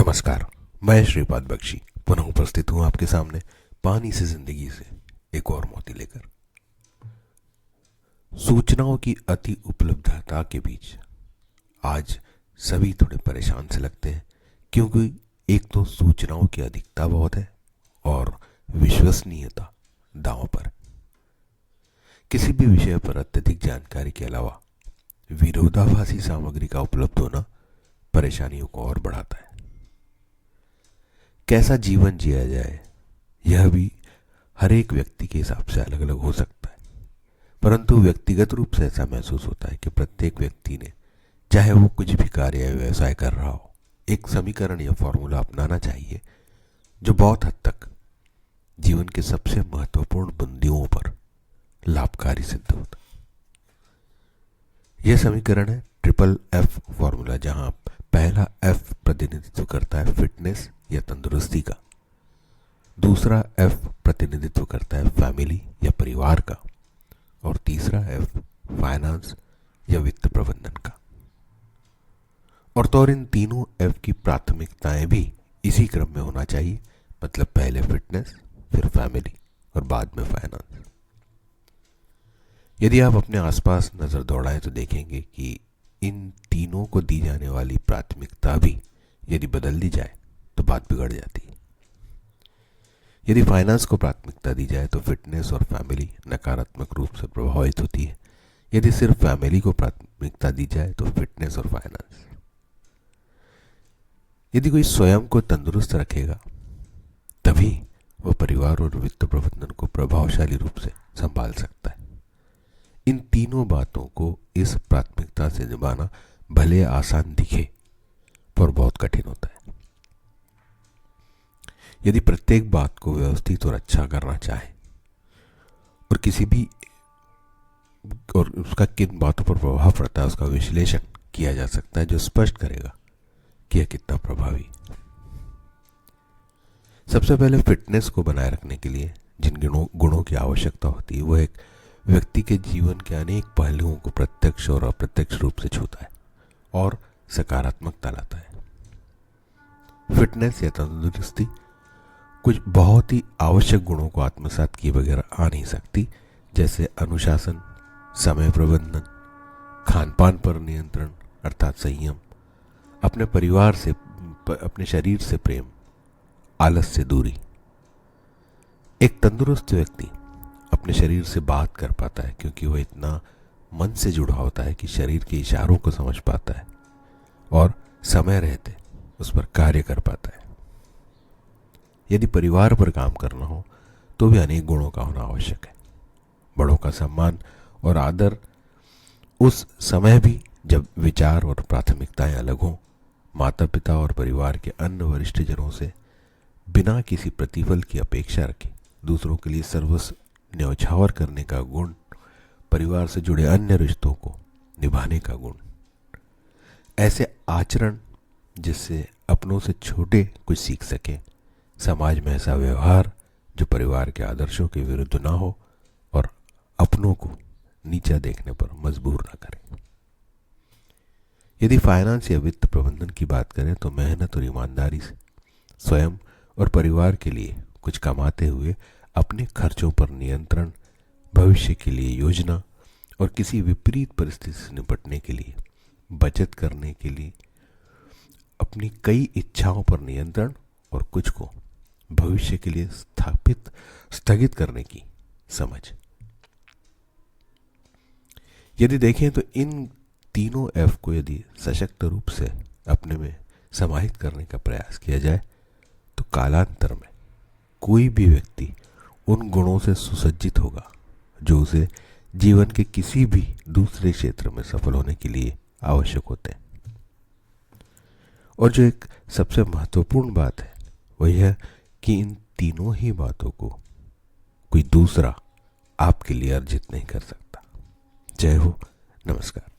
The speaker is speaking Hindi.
नमस्कार। मैं श्रीपाद बख्शी पुनः उपस्थित हूं आपके सामने पानी से जिंदगी से एक और मोती लेकर। सूचनाओं की अति उपलब्धता के बीच आज सभी थोड़े परेशान से लगते हैं, क्योंकि एक तो सूचनाओं की अधिकता बहुत है और विश्वसनीयता दांव पर। किसी भी विषय पर अत्यधिक जानकारी के अलावा विरोधाभासी सामग्री का उपलब्ध होना परेशानियों को और बढ़ाता है। कैसा जीवन जिया जाए यह भी हर एक व्यक्ति के हिसाब से अलग अलग हो सकता है, परंतु व्यक्तिगत रूप से ऐसा महसूस होता है कि प्रत्येक व्यक्ति ने, चाहे वो कुछ भी कार्य या व्यवसाय कर रहा हो, एक समीकरण या फॉर्मूला अपनाना चाहिए जो बहुत हद तक जीवन के सबसे महत्वपूर्ण बिंदुओं पर लाभकारी सिद्ध होता है। यह समीकरण है ट्रिपल एफ फॉर्मूला, जहां पहला एफ प्रतिनिधित्व करता है फिटनेस या तंदुरुस्ती का, दूसरा एफ प्रतिनिधित्व करता है फैमिली या परिवार का, और तीसरा एफ फाइनेंस या वित्त प्रबंधन का। और तो और इन तीनों एफ की प्राथमिकताएं भी इसी क्रम में होना चाहिए, मतलब पहले फिटनेस, फिर फैमिली और बाद में फाइनेंस। यदि आप अपने आसपास नजर दौड़ाएं तो देखेंगे कि इन तीनों को दी जाने वाली प्राथमिकता भी यदि बदल दी जाए तो बात बिगड़ जाती है। यदि फाइनेंस को प्राथमिकता दी जाए तो फिटनेस और फैमिली नकारात्मक रूप से प्रभावित होती है। यदि सिर्फ फैमिली को प्राथमिकता दी जाए तो फिटनेस और फाइनेंस। यदि कोई स्वयं को तंदुरुस्त रखेगा तभी वह परिवार और वित्त प्रबंधन को प्रभावशाली रूप से संभाल सकता है। इन तीनों बातों को इस प्राथमिकता से निभाना भले आसान दिखे पर बहुत कठिन होता है। यदि प्रत्येक बात को व्यवस्थित और अच्छा करना चाहे और किसी भी और उसका किन बातों पर प्रभाव पड़ता है उसका विश्लेषण किया जा सकता है, जो स्पष्ट करेगा कि यह कितना प्रभावी। सबसे पहले फिटनेस को बनाए रखने के लिए जिन गुणों की आवश्यकता होती है वह एक व्यक्ति के जीवन के अनेक पहलुओं को प्रत्यक्ष और अप्रत्यक्ष रूप से छूता है और सकारात्मकता लाता है। फिटनेस या तंदुरुस्ती कुछ बहुत ही आवश्यक गुणों को आत्मसात किए बगैर आ नहीं सकती, जैसे अनुशासन, समय प्रबंधन, खान पान पर नियंत्रण अर्थात संयम, अपने परिवार से, अपने शरीर से प्रेम, आलस से दूरी। एक तंदुरुस्त व्यक्ति अपने शरीर से बात कर पाता है क्योंकि वह इतना मन से जुड़ा होता है कि शरीर के इशारों को समझ पाता है और समय रहते उस पर कार्य कर पाता है। यदि परिवार पर काम करना हो तो भी अनेक गुणों का होना आवश्यक है। बड़ों का सम्मान और आदर उस समय भी जब विचार और प्राथमिकताएं अलग हों। माता पिता और परिवार के अन्य वरिष्ठ जनों से बिना किसी प्रतिफल की अपेक्षा रखे दूसरों के लिए सर्वस्व न्यौछावर करने का गुण, परिवार से जुड़े अन्य रिश्तों को निभाने का गुण, ऐसे आचरण जिससे अपनों से छोटे कुछ सीख सके, समाज में ऐसा व्यवहार जो परिवार के आदर्शों के विरुद्ध ना हो और अपनों को नीचा देखने पर मजबूर ना करे। यदि फाइनेंस या वित्त प्रबंधन की बात करें तो मेहनत और ईमानदारी से स्वयं और परिवार के लिए कुछ कमाते हुए अपने खर्चों पर नियंत्रण, भविष्य के लिए योजना और किसी विपरीत परिस्थिति से निपटने के लिए बचत करने के लिए अपनी कई इच्छाओं पर नियंत्रण और कुछ को भविष्य के लिए स्थगित करने की समझ। यदि देखें तो इन तीनों एफ को यदि सशक्त रूप से अपने में समाहित करने का प्रयास किया जाए तो कालांतर में कोई भी व्यक्ति उन गुणों से सुसज्जित होगा जो उसे जीवन के किसी भी दूसरे क्षेत्र में सफल होने के लिए आवश्यक होते हैं। और जो एक सबसे महत्वपूर्ण बात है वह है कि इन तीनों ही बातों को कोई दूसरा आपके लिए अर्जित नहीं कर सकता। जय हो, नमस्कार।